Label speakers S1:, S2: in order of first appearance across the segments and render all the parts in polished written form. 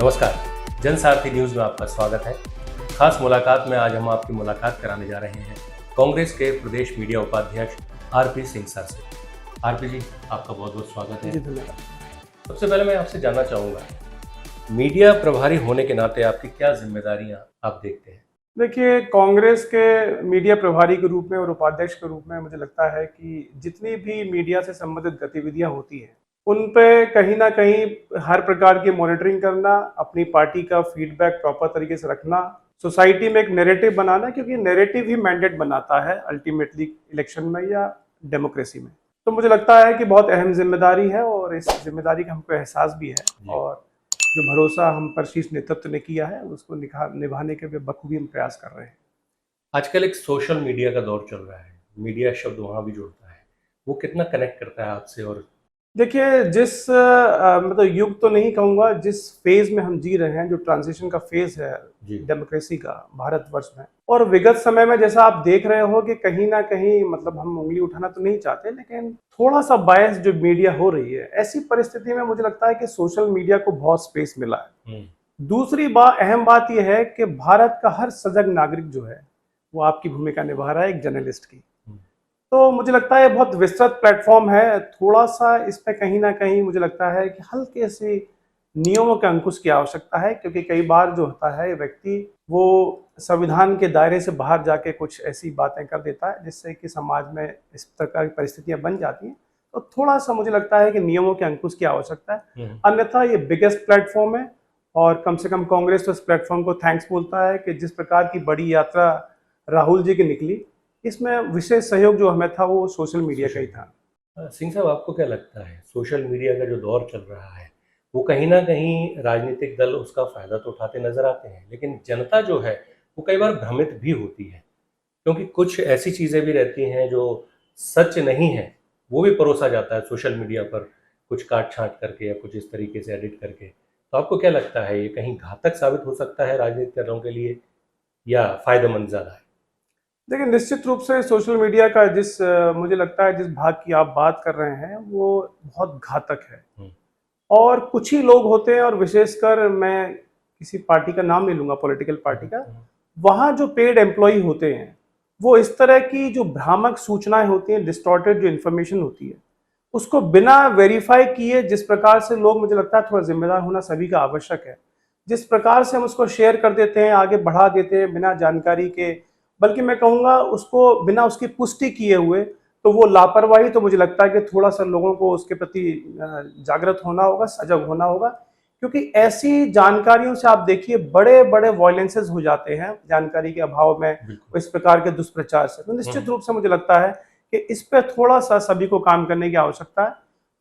S1: नमस्कार, जनसारथी न्यूज़ में आपका स्वागत है। खास मुलाकात में आज हम आपकी मुलाकात कराने जा रहे हैं कांग्रेस के प्रदेश मीडिया उपाध्यक्ष आरपी सिंह सर से। आरपी जी, आपका बहुत बहुत स्वागत है।
S2: जी धन्यवाद।
S1: सबसे पहले मैं आपसे जानना चाहूँगा, मीडिया प्रभारी होने के नाते आपकी क्या जिम्मेदारियाँ आप देखते हैं?
S2: देखिए, कांग्रेस के मीडिया प्रभारी के रूप में और उपाध्यक्ष के रूप में मुझे लगता है कि जितनी भी मीडिया से संबंधित गतिविधियां होती हैं, उन पे कहीं ना कहीं हर प्रकार की मॉनिटरिंग करना, अपनी पार्टी का फीडबैक प्रॉपर तरीके से रखना, सोसाइटी में एक नैरेटिव बनाना, क्योंकि नैरेटिव ही मैंडेट बनाता है अल्टीमेटली इलेक्शन में या डेमोक्रेसी में। तो मुझे लगता है कि बहुत अहम जिम्मेदारी है और इस जिम्मेदारी का हमको एहसास भी है और जो भरोसा हम पर शीर्ष नेतृत्व ने किया है उसको निभाने के भी बखूबी हम प्रयास कर रहे हैं।
S1: आजकल एक सोशल मीडिया का दौर चल रहा है, मीडिया शब्द वहाँ भी जुड़ता है, वो कितना कनेक्ट करता है आपसे? और
S2: देखिए, जिस मतलब युग तो नहीं कहूँगा, जिस फेज में हम जी रहे हैं, जो ट्रांजिशन का फेज है
S1: जी।
S2: डेमोक्रेसी का भारतवर्ष में, और विगत समय में जैसा आप देख रहे हो कि कहीं ना कहीं मतलब हम उंगली उठाना तो नहीं चाहते, लेकिन थोड़ा सा बायस जो मीडिया हो रही है, ऐसी परिस्थिति में मुझे लगता है कि सोशल मीडिया को बहुत स्पेस मिला है। दूसरी अहम बात यह है कि भारत का हर सजग नागरिक जो है वो आपकी भूमिका निभा रहा है एक जर्नलिस्ट की। तो मुझे लगता है बहुत विस्तृत प्लेटफॉर्म है। थोड़ा सा इस पे कहीं ना कहीं मुझे लगता है कि हल्के से नियमों के अंकुश की आवश्यकता है, क्योंकि कई बार जो होता है व्यक्ति वो संविधान के दायरे से बाहर जाके कुछ ऐसी बातें कर देता है जिससे कि समाज में इस प्रकार की परिस्थितियां बन जाती हैं। तो थोड़ा सा मुझे लगता है कि नियमों के अंकुश की आवश्यकता है। अन्यथा ये बिगेस्ट प्लेटफॉर्म है और कम से कम कांग्रेस तो इस प्लेटफॉर्म को थैंक्स बोलता है कि जिस प्रकार की बड़ी यात्रा राहुल जी की निकली, इसमें विशेष सहयोग जो हमें था वो सोशल मीडिया का ही था।
S1: सिंह साहब, आपको क्या लगता है सोशल मीडिया का जो दौर चल रहा है वो कहीं ना कहीं राजनीतिक दल उसका फायदा तो उठाते नजर आते हैं, लेकिन जनता जो है वो कई बार भ्रमित भी होती है, क्योंकि कुछ ऐसी चीज़ें भी रहती हैं जो सच नहीं है, वो भी परोसा जाता है सोशल मीडिया पर, कुछ काट छांट करके या कुछ इस तरीके से एडिट करके। तो आपको क्या लगता है, ये कहीं घातक साबित हो सकता है राजनीतिक दलों के लिए या फायदेमंद ज़्यादा है?
S2: देखिए, निश्चित रूप से सोशल मीडिया का मुझे लगता है जिस भाग की आप बात कर रहे हैं वो बहुत घातक है। और कुछ ही लोग होते हैं, और विशेषकर मैं किसी पार्टी का नाम नहीं लूंगा, पॉलिटिकल पार्टी का, वहाँ जो पेड एम्प्लॉय होते हैं वो इस तरह की जो भ्रामक सूचनाएं होती हैं, डिस्टॉर्टेड जो इन्फॉर्मेशन होती है, उसको बिना वेरीफाई किए जिस प्रकार से लोग, मुझे लगता है थोड़ा जिम्मेदार होना सभी का आवश्यक है, जिस प्रकार से हम उसको शेयर कर देते हैं, आगे बढ़ा देते हैं बिना जानकारी के, बल्कि मैं कहूँगा उसको बिना उसकी पुष्टि किए हुए, तो वो लापरवाही, तो मुझे लगता है कि थोड़ा सा लोगों को उसके प्रति जागृत होना होगा, सजग होना होगा, क्योंकि ऐसी जानकारियों से आप देखिए बड़े बड़े वायलेंसेस हो जाते हैं जानकारी के अभाव में, इस प्रकार के दुष्प्रचार से। तो निश्चित रूप से मुझे लगता है कि इस पे थोड़ा सा सभी को काम करने की आवश्यकता है।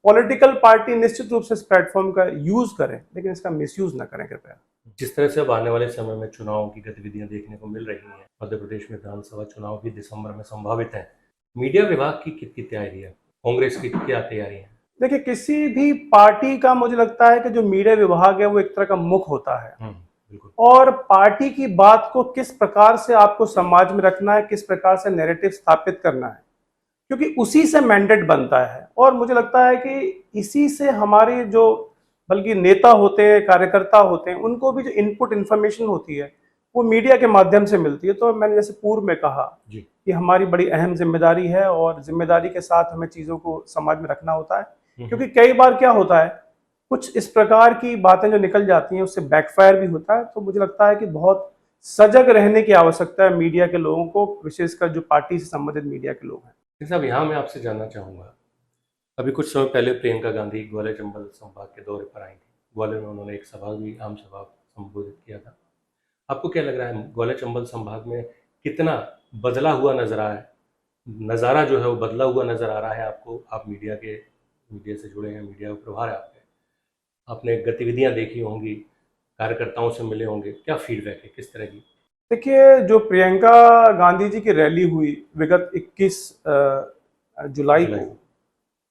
S2: पॉलिटिकल पार्टी निश्चित रूप से इस प्लेटफॉर्म का यूज करें, लेकिन इसका मिसयूज ना करें कृपया।
S1: जिस तरह से अब आने वाले समय में चुनाव की गतिविधियां देखने को मिल रही हैं, मध्य प्रदेश में विधानसभा चुनाव भी दिसंबर में संभावित है, मीडिया विभाग की कितनी तैयारी है, कांग्रेस की क्या तैयारी है?
S2: देखिए, किसी भी पार्टी का मुझे लगता है कि जो मीडिया विभाग है वो एक तरह का मुख होता है,
S1: बिल्कुल।
S2: और पार्टी की बात को किस प्रकार से आपको समाज में रखना है, किस प्रकार से नैरेटिव स्थापित करना है, क्योंकि उसी से मैंडेट बनता है। और मुझे लगता है कि इसी से हमारे जो बल्कि नेता होते हैं, कार्यकर्ता होते हैं, उनको भी जो इनपुट इन्फॉर्मेशन होती है वो मीडिया के माध्यम से मिलती है। तो मैंने जैसे पूर्व में कहा कि हमारी बड़ी अहम जिम्मेदारी है, और जिम्मेदारी के साथ हमें चीज़ों को समाज में रखना होता है, क्योंकि कई बार क्या होता है, कुछ इस प्रकार की बातें जो निकल जाती हैं उससे बैकफायर भी होता है। तो मुझे लगता है कि बहुत सजग रहने की आवश्यकता है मीडिया के लोगों को, विशेषकर जो पार्टी से संबंधित मीडिया के लोग हैं।
S1: साहब, यहाँ मैं आपसे जानना चाहूँगा, अभी कुछ समय पहले प्रियंका गांधी ग्वालियर चंबल संभाग के दौरे पर आई थी। ग्वालियर में उन्होंने एक सभा भी, आम सभा संबोधित किया था। आपको क्या लग रहा है, ग्वालियर चंबल संभाग में कितना बदला हुआ नजर आया है, नज़ारा जो है वो बदला हुआ नजर आ रहा है आपको? आप मीडिया से जुड़े हैं, मीडिया का प्रभार है आप पे, आपने गतिविधियां देखी होंगी, कार्यकर्ताओं से मिले होंगे, क्या फीडबैक है, किस तरह की?
S2: देखिए, जो प्रियंका गांधी जी की रैली हुई विगत 21 जुलाई को,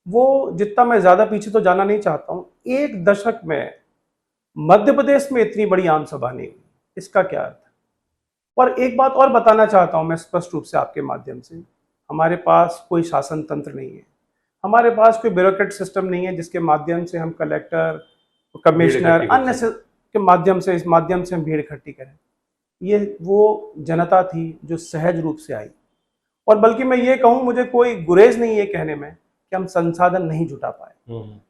S2: वो जितना मैं ज़्यादा पीछे तो जाना नहीं चाहता हूँ, एक दशक में मध्य प्रदेश में इतनी बड़ी आम सभा नहीं हुई। इसका क्या अर्थ है? और एक बात और बताना चाहता हूँ मैं स्पष्ट रूप से आपके माध्यम से, हमारे पास कोई शासन तंत्र नहीं है, हमारे पास कोई ब्यूरोक्रेट सिस्टम नहीं है जिसके माध्यम से हम कलेक्टर, कमिश्नर, अन्य के माध्यम से, इस माध्यम से हम भीड़ इकट्ठी करें। ये वो जनता थी जो सहज रूप से आई। और बल्कि मैं ये कहूँ, मुझे कोई गुरेज नहीं है कहने में कि हम संसाधन नहीं जुटा पाए।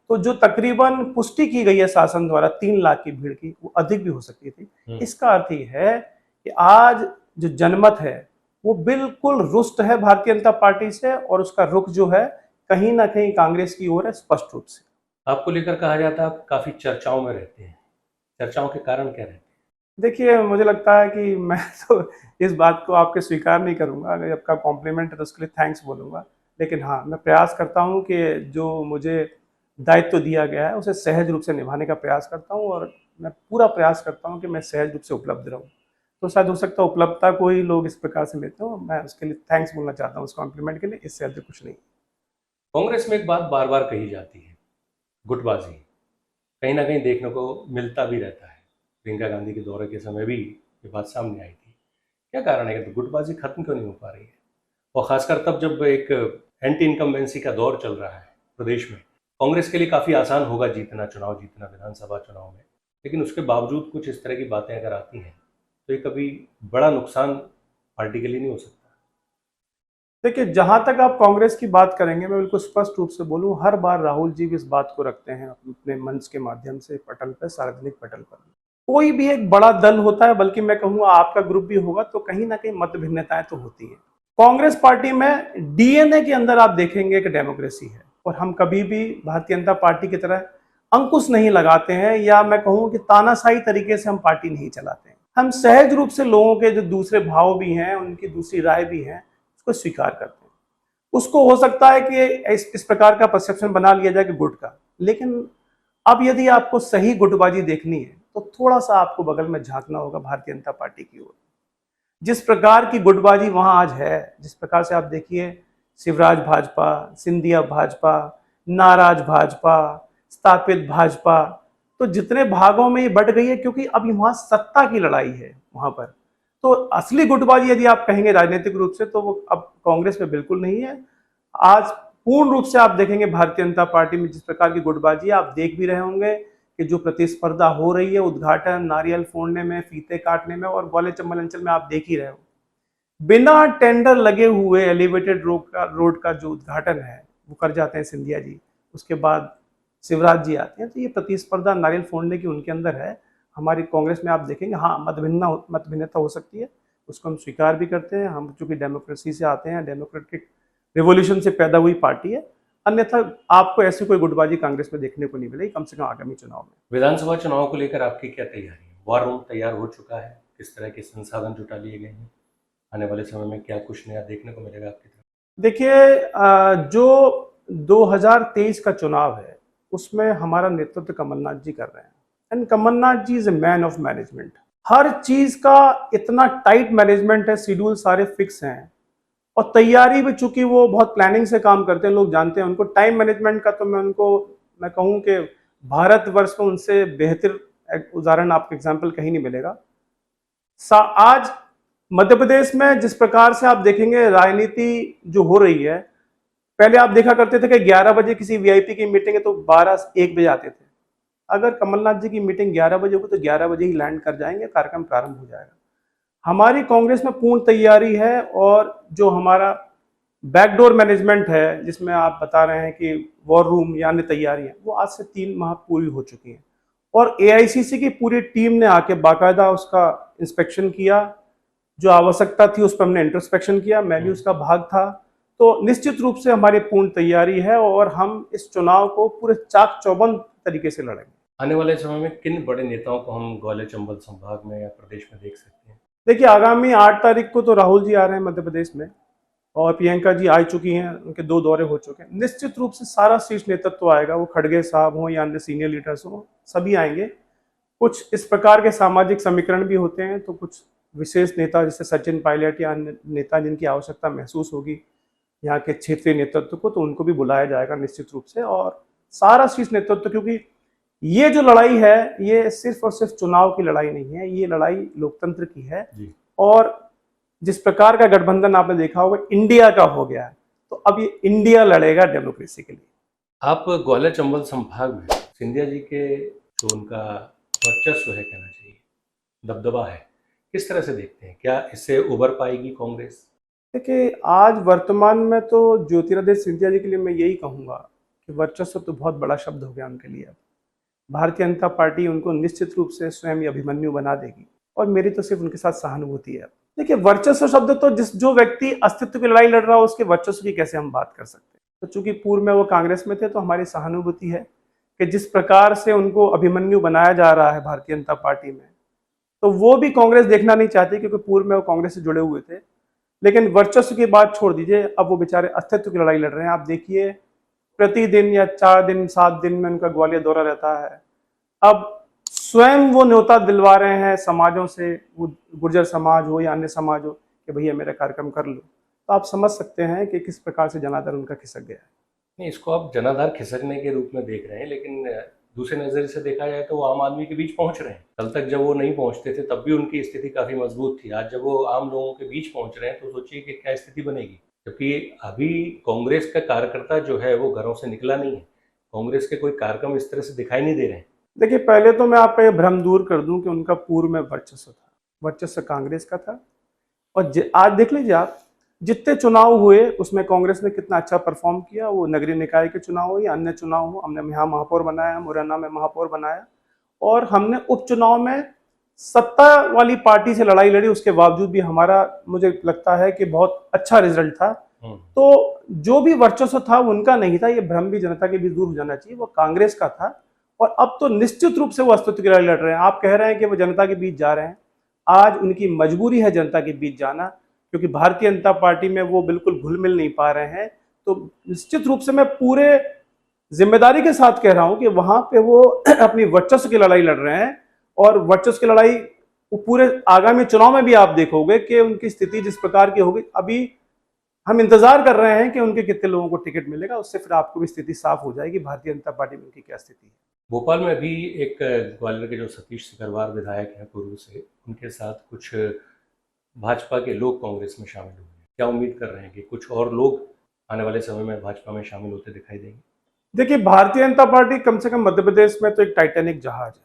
S2: तो जो तकरीबन पुष्टि की गई है शासन द्वारा 3 लाख की भीड़ की, वो अधिक भी हो सकती थी। इसका अर्थ ये है कि आज जो जनमत है वो बिल्कुल रुष्ट है भारतीय जनता पार्टी से, और उसका रुख जो है कहीं ना कहीं कांग्रेस की ओर है, स्पष्ट रूप से।
S1: आपको लेकर कहा जाता है आप काफी चर्चाओं में रहते हैं, चर्चाओं के कारण क्या रहते हैं?
S2: देखिए, मुझे लगता है कि मैं तो इस बात को आपके स्वीकार नहीं करूंगा। अगर आपका कॉम्प्लीमेंट है तो उसके लिए थैंक्स बोलूंगा, लेकिन हाँ, मैं प्रयास करता हूं कि जो मुझे दायित्व दिया गया है उसे सहज रूप से निभाने का प्रयास करता हूं, और मैं पूरा प्रयास करता हूं कि मैं सहज रूप से उपलब्ध रहूं। तो शायद हो सकता है उपलब्धता को ही लोग इस प्रकार से लेते हो। मैं उसके लिए थैंक्स बोलना चाहता हूँ उस कॉम्प्लीमेंट के लिए, इससे अधिक कुछ नहीं।
S1: कांग्रेस में एक बात बार बार कही जाती है, गुटबाजी कहीं ना कहीं देखने को मिलता भी रहता है। प्रियंका गांधी के दौरे के समय भी ये बात सामने आई थी। क्या कारण है कि गुटबाजी खत्म क्यों नहीं हो पा रही है? और खासकर तब जब एक एंटी इनकम्बेंसी का दौर चल रहा है प्रदेश में। कांग्रेस के लिए काफ़ी आसान होगा चुनाव जीतना विधानसभा चुनाव में, लेकिन उसके बावजूद कुछ इस तरह की बातें अगर आती हैं तो ये कभी बड़ा नुकसान पार्टी के लिए नहीं हो सकता?
S2: देखिए, जहां तक आप कांग्रेस की बात करेंगे, मैं बिल्कुल स्पष्ट रूप से बोलूं, हर बार राहुल जी भी इस बात को रखते हैं अपने मंच के माध्यम से, पटल पर, सार्वजनिक पटल पर। कोई भी एक बड़ा दल होता है, बल्कि मैं कहूंगा आपका ग्रुप भी होगा, तो कहीं ना कहीं मत भिन्नताएं तो होती हैं। कांग्रेस पार्टी में डीएनए के अंदर आप देखेंगे कि डेमोक्रेसी है, और हम कभी भी भारतीय जनता पार्टी की तरह अंकुश नहीं लगाते हैं, या मैं कहूं कि तानाशाही तरीके से हम पार्टी नहीं चलाते हैं। हम सहज रूप से लोगों के जो दूसरे भाव भी हैं, उनकी दूसरी राय भी है, उसको स्वीकार करते हैं। उसको हो सकता है कि इस प्रकार का परसेप्शन बना लिया जाए कि गुट का, लेकिन अब यदि आपको सही गुटबाजी देखनी है तो थोड़ा सा आपको बगल में झांकना होगा भारतीय जनता पार्टी की ओर। जिस प्रकार की गुटबाजी वहां आज है, जिस प्रकार से आप देखिए, शिवराज भाजपा, सिंधिया भाजपा, नाराज भाजपा, स्थापित भाजपा, तो जितने भागों में ये बट गई है, क्योंकि अब वहां सत्ता की लड़ाई है वहां पर। तो असली गुटबाजी यदि आप कहेंगे राजनीतिक रूप से, तो वो अब कांग्रेस में बिल्कुल नहीं है। आज पूर्ण रूप से आप देखेंगे भारतीय जनता पार्टी में जिस प्रकार की गुटबाजी है, आप देख भी रहे होंगे कि जो प्रतिस्पर्धा हो रही है उद्घाटन, नारियल फोड़ने में, फीते काटने में, और ग्वालियर चंबल अंचल में आप देख ही रहे हो, बिना टेंडर लगे हुए एलिवेटेड रोड का जो उद्घाटन है वो कर जाते हैं सिंधिया जी, उसके बाद शिवराज जी आते हैं। तो ये प्रतिस्पर्धा नारियल फोड़ने की उनके अंदर है। हमारी कांग्रेस में आप देखेंगे, हाँ, मतभिन्नता हो सकती है, उसको हम स्वीकार भी करते हैं। हम चूंकि डेमोक्रेसी से आते हैं, डेमोक्रेटिक रिवॉल्यूशन से पैदा हुई पार्टी है, अन्यथा आपको ऐसी कोई गुटबाजी कांग्रेस में देखने को नहीं मिलेगी, कम से कम आगामी चुनाव में।
S1: विधानसभा चुनाव को लेकर आपकी क्या तैयारी है? वॉर रूम तैयार हो चुका है? किस तरह के संसाधन जुटा लिए गए हैं? आने वाले समय में क्या कुछ नया देखने को मिलेगा आपकी तरफ?
S2: देखिए, जो 2023 का चुनाव है उसमें हमारा नेतृत्व कमलनाथ जी कर रहे हैं, and Kamal Nath ji is a man of management. हर चीज का इतना टाइट मैनेजमेंट है, शेड्यूल सारे फिक्स हैं, और तैयारी भी, चूंकि वो बहुत प्लानिंग से काम करते हैं, लोग जानते हैं उनको टाइम मैनेजमेंट का। तो मैं कहूँ कि भारतवर्ष में उनसे बेहतर उदाहरण आपको एग्जाम्पल कहीं नहीं मिलेगा। आज मध्य प्रदेश में जिस प्रकार से आप देखेंगे राजनीति जो हो रही है, पहले आप देखा करते थे कि 11 बजे किसी वीआईपी की मीटिंग है तो 12-1 बजे आते थे। अगर कमलनाथ जी की मीटिंग 11 बजे होगी तो 11 बजे ही लैंड कर जाएंगे, कार्यक्रम प्रारंभ हो जाएगा। हमारी कांग्रेस में पूर्ण तैयारी है, और जो हमारा बैकडोर मैनेजमेंट है, जिसमें आप बता रहे हैं कि वॉर रूम या अन्य तैयारियां, वो आज से 3 माह पूरी हो चुकी हैं, और एआईसीसी की पूरी टीम ने आके बाकायदा उसका इंस्पेक्शन किया। जो आवश्यकता थी उस पर हमने इंट्रोस्पेक्शन किया, मैं भी उसका भाग था। तो निश्चित रूप से हमारी पूर्ण तैयारी है, और हम इस चुनाव को पूरे चाक चौबंद तरीके से लड़ेंगे।
S1: आने वाले समय में किन बड़े नेताओं को हम ग्वालियर चंबल संभाग में या प्रदेश में देख सकते हैं?
S2: देखिए, आगामी 8 तारीख को तो राहुल जी आ रहे हैं मध्य प्रदेश में, और प्रियंका जी आ चुकी हैं, उनके 2 दौरे हो चुके हैं। निश्चित रूप से सारा शीर्ष नेतृत्व आएगा, वो खड़गे साहब हों या अन्य सीनियर लीडर्स हों, सभी आएंगे। कुछ इस प्रकार के सामाजिक समीकरण भी होते हैं, तो कुछ विशेष नेता जैसे सचिन पायलट या अन्य नेता जिनकी आवश्यकता महसूस होगी यहाँ के क्षेत्रीय नेतृत्व को, तो उनको भी बुलाया जाएगा निश्चित रूप से। और सारा शीर्ष नेतृत्व, क्योंकि ये जो लड़ाई है ये सिर्फ और सिर्फ चुनाव की लड़ाई नहीं है, ये लड़ाई लोकतंत्र की है। और जिस प्रकार का गठबंधन आपने देखा होगा इंडिया का हो गया है, तो अब ये इंडिया लड़ेगा डेमोक्रेसी के लिए।
S1: आप ग्वालियर चंबल संभाग में सिंधिया जी के जो उनका वर्चस्व है, कहना चाहिए, दबदबा है, किस तरह से देखते हैं? क्या इससे उभर पाएगी कांग्रेस?
S2: देखिए, आज वर्तमान में तो ज्योतिरादित्य सिंधिया जी के लिए मैं यही कहूँगा कि वर्चस्व तो बहुत बड़ा शब्द हो गया उनके लिए। अब भारतीय जनता पार्टी उनको निश्चित रूप से स्वयं ही अभिमन्यु बना देगी, और मेरी तो सिर्फ उनके साथ सहानुभूति है। देखिए, वर्चस्व शब्द तो जो व्यक्ति अस्तित्व की लड़ाई लड़ रहा हो उसके वर्चस्व की कैसे हम बात कर सकते हैं। तो चूंकि पूर्व में वो कांग्रेस में थे, तो हमारी सहानुभूति है कि जिस प्रकार से उनको अभिमन्यु बनाया जा रहा है भारतीय जनता पार्टी में, तो वो भी कांग्रेस देखना नहीं चाहती, क्योंकि पूर्व में वो कांग्रेस से जुड़े हुए थे। लेकिन वर्चस्व की बात छोड़ दीजिए, अब वो बेचारे अस्तित्व की लड़ाई लड़ रहे हैं। आप देखिए, प्रतिदिन या 4 दिन 7 दिन में उनका ग्वालियर दौरा रहता है। अब स्वयं वो न्योता दिलवा रहे हैं समाजों से, वो गुर्जर समाज हो या अन्य समाज हो, कि भैया मेरा कार्यक्रम कर लो। तो आप समझ सकते हैं कि किस प्रकार से जनाधार उनका खिसक गया है।
S1: नहीं, इसको आप जनाधार खिसकने के रूप में देख रहे हैं, लेकिन दूसरे नज़रिए से देखा जाए तो वो आम आदमी के बीच पहुंच रहे हैं। कल तक जब वो नहीं पहुंचते थे तब भी उनकी स्थिति काफ़ी मजबूत थी। आज जब वो आम लोगों के बीच पहुंच रहे हैं तो सोचिए कि क्या स्थिति बनेगी। जबकि अभी कांग्रेस का कार्यकर्ता जो है वो घरों से निकला नहीं है, कांग्रेस के कोई कार्यक्रम इस तरह से दिखाई नहीं दे रहे हैं।
S2: देखिए, पहले तो मैं आपका ये भ्रम दूर कर दूं कि उनका पूर्व में वर्चस्व था। वर्चस्व कांग्रेस का था। और आज देख लीजिए आप, जितने चुनाव हुए उसमें कांग्रेस ने कितना अच्छा परफॉर्म किया। वो नगरीय निकाय के चुनाव हो या अन्य चुनाव हो, हमने यहाँ महापौर बनाया, मुरैना में महापौर बनाया, और हमने उपचुनाव में सत्ता वाली पार्टी से लड़ाई लड़ी। उसके बावजूद भी हमारा, मुझे लगता है कि बहुत अच्छा रिजल्ट था। तो जो भी वर्चस्व था वो उनका नहीं था। ये भ्रम भी जनता के बीच दूर हो जाना चाहिए, वो कांग्रेस का था। और अब तो निश्चित रूप से वो अस्तित्व की लड़ाई लड़ रहे हैं। आप कह रहे हैं कि वो जनता के बीच जा रहे हैं, आज उनकी मजबूरी है जनता के बीच जाना, क्योंकि भारतीय जनता पार्टी में वो बिल्कुल घुल मिल नहीं पा रहे हैं। तो निश्चित रूप से मैं पूरे जिम्मेदारी के साथ कह रहा हूं कि वहां पे वो अपनी वर्चस्व की लड़ाई लड़ रहे हैं। और वर्चस्व की लड़ाई वो पूरे आगामी चुनाव में भी आप देखोगे कि उनकी स्थिति जिस प्रकार की होगी। अभी हम इंतजार कर रहे हैं कि उनके कितने लोगों को टिकट मिलेगा, उससे फिर आपको भी स्थिति साफ हो जाएगी भारतीय जनता पार्टी में उनकी क्या स्थिति है।
S1: भोपाल में भी एक ग्वालियर के जो सतीश सिकरवार विधायक हैं पूर्व से, उनके साथ कुछ भाजपा के लोग कांग्रेस में शामिल हुए हैं। क्या उम्मीद कर रहे हैं कि कुछ और लोग आने वाले समय में भाजपा में शामिल होते दिखाई देंगे?
S2: देखिए, भारतीय जनता पार्टी कम से कम मध्य प्रदेश में तो एक टाइटैनिक जहाज है।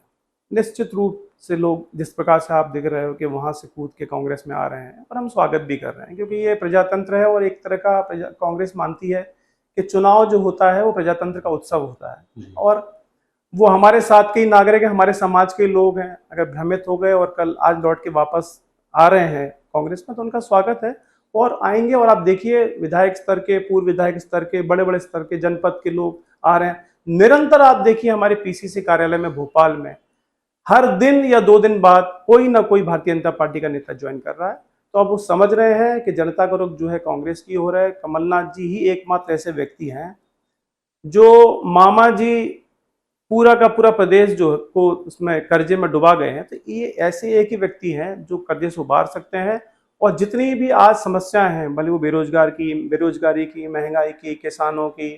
S2: निश्चित रूप से लोग जिस प्रकार से आप देख रहे हो कि वहां से कूद के कांग्रेस में आ रहे हैं, और हम स्वागत भी कर रहे हैं, क्योंकि ये प्रजातंत्र है। और एक तरह का कांग्रेस मानती है कि चुनाव जो होता है वो प्रजातंत्र का उत्सव होता है। और वो हमारे साथ के ही नागरिक हैं, हमारे समाज के लोग हैं। अगर भ्रमित हो गए और कल आज लौट के वापस आ रहे हैं कांग्रेस में, तो उनका स्वागत है और आएंगे। और आप देखिए, विधायक स्तर के, पूर्व विधायक स्तर के, बड़े बड़े स्तर के, जनपद के लोग आ रहे हैं निरंतर। आप देखिए, हमारे पीसीसी कार्यालय में भोपाल में हर दिन या 2 दिन बाद कोई ना कोई भारतीय जनता पार्टी का नेता ज्वाइन कर रहा है। तो अब वो समझ रहे हैं कि जनता का रुख जो है कांग्रेस की हो रहा है। कमलनाथ जी ही एकमात्र ऐसे व्यक्ति हैं जो, मामा जी पूरा का पूरा प्रदेश जो को उसमें कर्जे में डुबा गए हैं, तो ये ऐसे एक ही व्यक्ति हैं जो कर्जे से उबार सकते हैं। और जितनी भी आज समस्याएं हैं, भले वो बेरोजगारी की, महंगाई की, किसानों की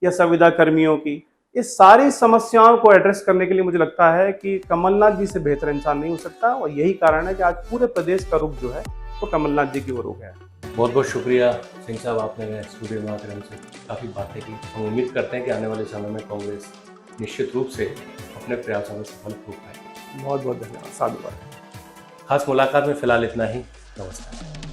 S2: या संविदा कर्मियों की, ये सारी समस्याओं को एड्रेस करने के लिए मुझे लगता है कि कमलनाथ जी से बेहतर इंसान नहीं हो सकता। और यही कारण है कि आज पूरे प्रदेश का रुख जो है वो कमलनाथ जी की ओर हो गया है।
S1: बहुत बहुत शुक्रिया सिंह साहब, आपने स्टूडियो में आकर हमसे काफ़ी बातें की। हम उम्मीद करते हैं कि आने वाले समय में कांग्रेस निश्चित रूप से अपने प्रयासों में सफल हो पाए।
S2: बहुत बहुत धन्यवाद, साधुवाद।
S1: खास मुलाकात में फिलहाल इतना ही। नमस्कार।